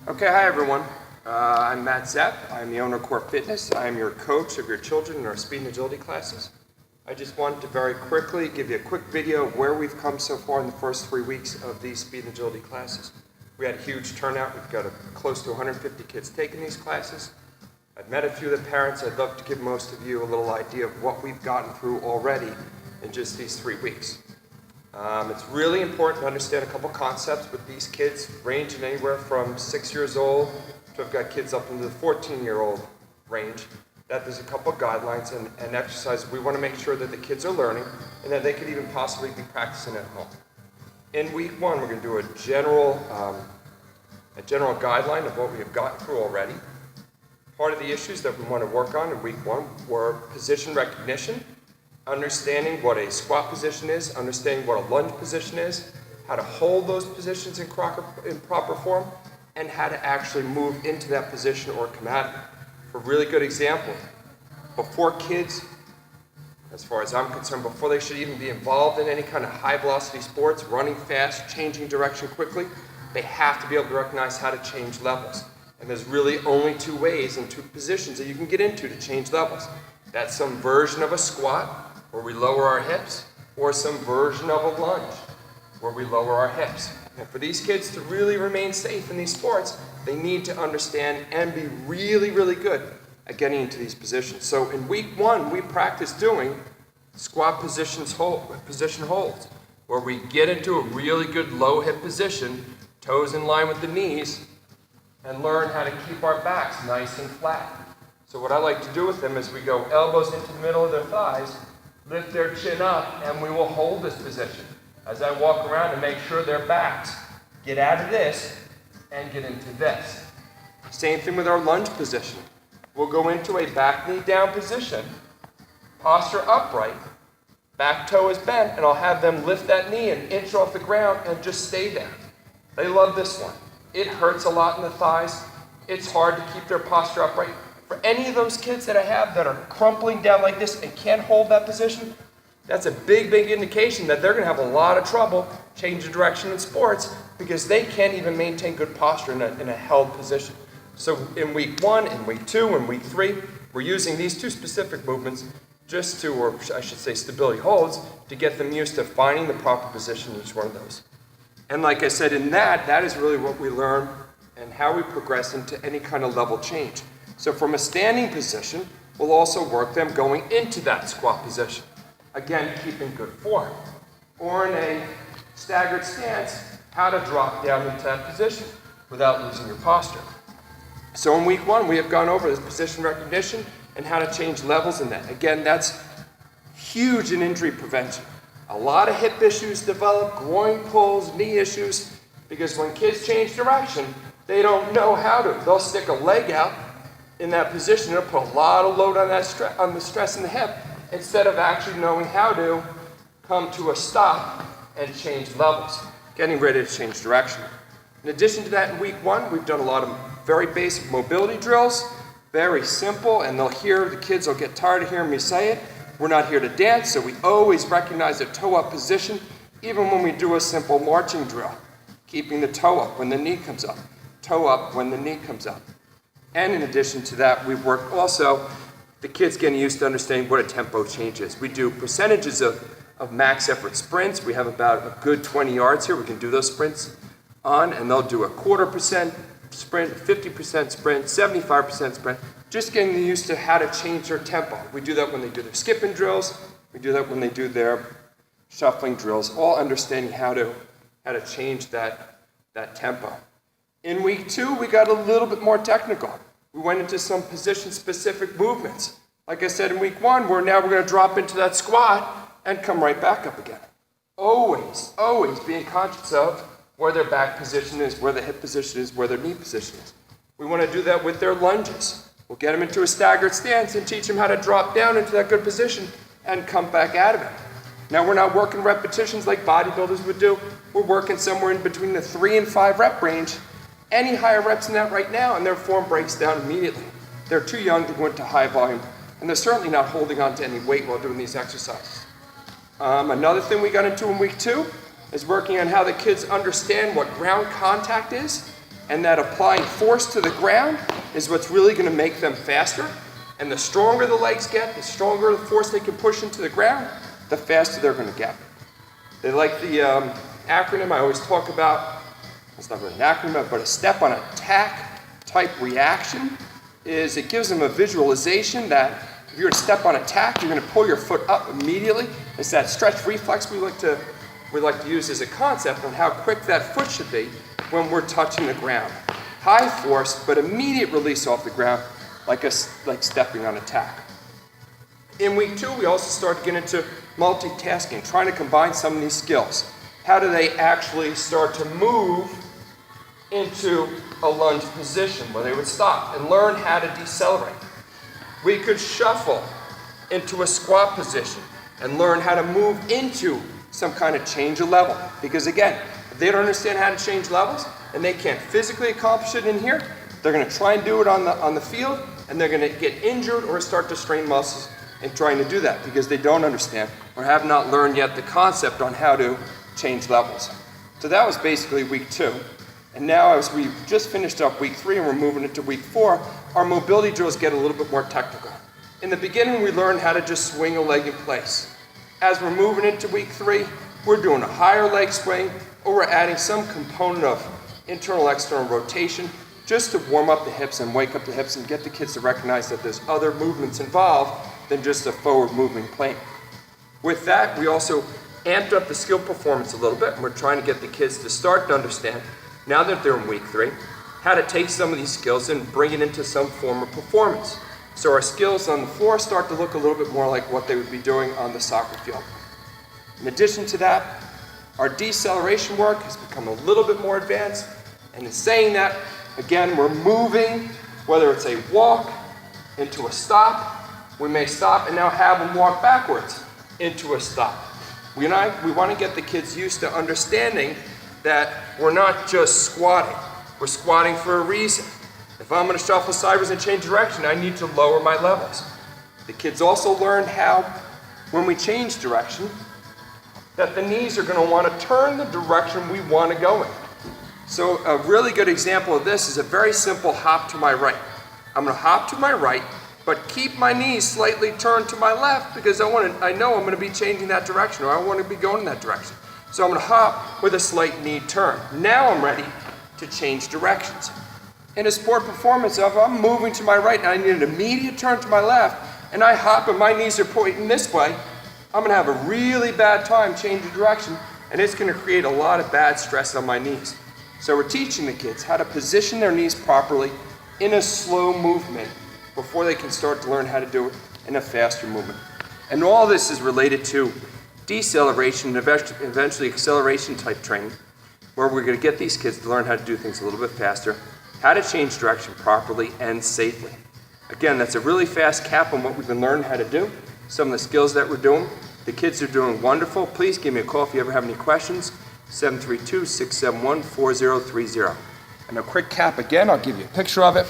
Okay, hi everyone. I'm Matt Zepp. I'm the owner of Core Fitness. I'm your coach of your children in our speed and agility classes. I just wanted to very quickly give you a quick video of where we've come so far in the first 3 weeks of these speed and agility classes. We had a huge turnout. We've got close to 150 kids taking these classes. I've met a few of the parents. I'd love to give most of you a little idea of what we've gotten through already in just these 3 weeks. It's really important to understand a couple concepts with these kids, ranging anywhere from 6 years old to I've got kids up into the 14-year-old range, that there's a couple guidelines and exercises we want to make sure that the kids are learning and that they could even possibly be practicing at home. In week 1, we're going to do a general guideline of what we have gotten through already. Part of the issues that we want to work on in week 1 were position recognition, understanding what a squat position is, understanding what a lunge position is, how to hold those positions in proper form, and how to actually move into that position or come out of it. For a really good example, before kids, as far as I'm concerned, before they should even be involved in any kind of high velocity sports, running fast, changing direction quickly, they have to be able to recognize how to change levels. And there's really only 2 ways and 2 positions that you can get into to change levels. That's some version of a squat, where we lower our hips, or some version of a lunge, where we lower our hips. And for these kids to really remain safe in these sports, they need to understand and be really, really good at getting into these positions. So in week 1, we practice doing squat position holds, where we get into a really good low hip position, toes in line with the knees, and learn how to keep our backs nice and flat. So what I like to do with them is we go elbows into the middle of their thighs, lift their chin up, and we will hold this position as I walk around and make sure their backs get out of this and get into this. Same thing with our lunge position. We'll go into a back knee down position, posture upright, back toe is bent, and I'll have them lift that knee an inch off the ground and just stay there. They love this one. It hurts a lot in the thighs. It's hard to keep their posture upright. For any of those kids that I have that are crumpling down like this and can't hold that position, that's a big, big indication that they're going to have a lot of trouble changing direction in sports because they can't even maintain good posture in a held position. So in week 1, in week 2, and week 3, we're using these 2 specific movements just to, or I should say stability holds, to get them used to finding the proper position in each one of those. And like I said, in that is really what we learn and how we progress into any kind of level change. So from a standing position, we'll also work them going into that squat position. Again, keeping good form. Or in a staggered stance, how to drop down into that position without losing your posture. So in week 1, we have gone over this position recognition and how to change levels in that. Again, that's huge in injury prevention. A lot of hip issues develop, groin pulls, knee issues, because when kids change direction, they don't know how to. They'll stick a leg out in that position, it'll put a lot of load on the stress in the hip, instead of actually knowing how to come to a stop and change levels, getting ready to change direction. In addition to that, in week 1, we've done a lot of very basic mobility drills, very simple, and the kids will get tired of hearing me say it. We're not here to dance, so we always recognize a toe-up position, even when we do a simple marching drill, keeping the toe up when the knee comes up, toe up when the knee comes up. And in addition to that, we've worked also the kids getting used to understanding what a tempo change is. We do percentages of max effort sprints. We have about a good 20 yards here. We can do those sprints on, and they'll do a 1/4% sprint, 50% sprint, 75% sprint, just getting used to how to change their tempo. We do that when they do their skipping drills. We do that when they do their shuffling drills, all understanding how to change that tempo. In week 2, we got a little bit more technical. We went into some position-specific movements. Like I said in week 1, we're going to drop into that squat and come right back up again. Always, always being conscious of where their back position is, where the hip position is, where their knee position is. We want to do that with their lunges. We'll get them into a staggered stance and teach them how to drop down into that good position and come back out of it. Now, we're not working repetitions like bodybuilders would do. We're working somewhere in between the 3 and 5 rep range. Any higher reps than that right now, and their form breaks down immediately. They're too young to go into high volume, and they're certainly not holding on to any weight while doing these exercises. Another thing we got into in week 2 is working on how the kids understand what ground contact is and that applying force to the ground is what's really going to make them faster. And the stronger the legs get, the stronger the force they can push into the ground, the faster they're going to get. They like the acronym I always talk about. It's not really an acronym, but a step on attack type reaction is it gives them a visualization that if you're to step on attack, you're going to pull your foot up immediately. It's that stretch reflex we like to use as a concept on how quick that foot should be when we're touching the ground. High force, but immediate release off the ground, like stepping on attack. In week 2, we also start to get into multitasking, trying to combine some of these skills. How do they actually start to move into a lunge position where they would stop and learn how to decelerate? We could shuffle into a squat position and learn how to move into some kind of change of level. Because again, if they don't understand how to change levels and they can't physically accomplish it in here, they're going to try and do it on the field, and they're going to get injured or start to strain muscles in trying to do that because they don't understand or have not learned yet the concept on how to change levels. So that was basically week 2. And now as we just finished up week 3 and we're moving into week 4, our mobility drills get a little bit more technical. In the beginning, we learned how to just swing a leg in place. As we're moving into week 3, we're doing a higher leg swing, or we're adding some component of internal-external rotation just to warm up the hips and wake up the hips and get the kids to recognize that there's other movements involved than just a forward moving plane. With that, we also amped up the skill performance a little bit, and we're trying to get the kids to start to understand, now that they're in week 3, how to take some of these skills and bring it into some form of performance. So our skills on the floor start to look a little bit more like what they would be doing on the soccer field. In addition to that, our deceleration work has become a little bit more advanced, and in saying that, again, we're moving, whether it's a walk into a stop, we may stop and now have them walk backwards into a stop. We want to get the kids used to understanding that we're not just squatting. We're squatting for a reason. If I'm going to shuffle sideways and change direction, I need to lower my levels. The kids also learn how, when we change direction, that the knees are going to want to turn the direction we want to go in. So a really good example of this is a very simple hop to my right. I'm going to hop to my right, but keep my knees slightly turned to my left because I know I'm going to be changing that direction, or I want to be going in that direction. So I'm going to hop with a slight knee turn. Now I'm ready to change directions. In a sport performance, if I'm moving to my right and I need an immediate turn to my left, and I hop and my knees are pointing this way, I'm going to have a really bad time changing direction, and it's going to create a lot of bad stress on my knees. So we're teaching the kids how to position their knees properly in a slow movement before they can start to learn how to do it in a faster movement. And all this is related to deceleration and eventually acceleration type training, where we're going to get these kids to learn how to do things a little bit faster, how to change direction properly and safely. Again, that's a really fast cap on what we've been learning how to do, some of the skills that we're doing. The kids are doing wonderful. Please give me a call if you ever have any questions, 732-671-4030. And a quick cap again, I'll give you a picture of it.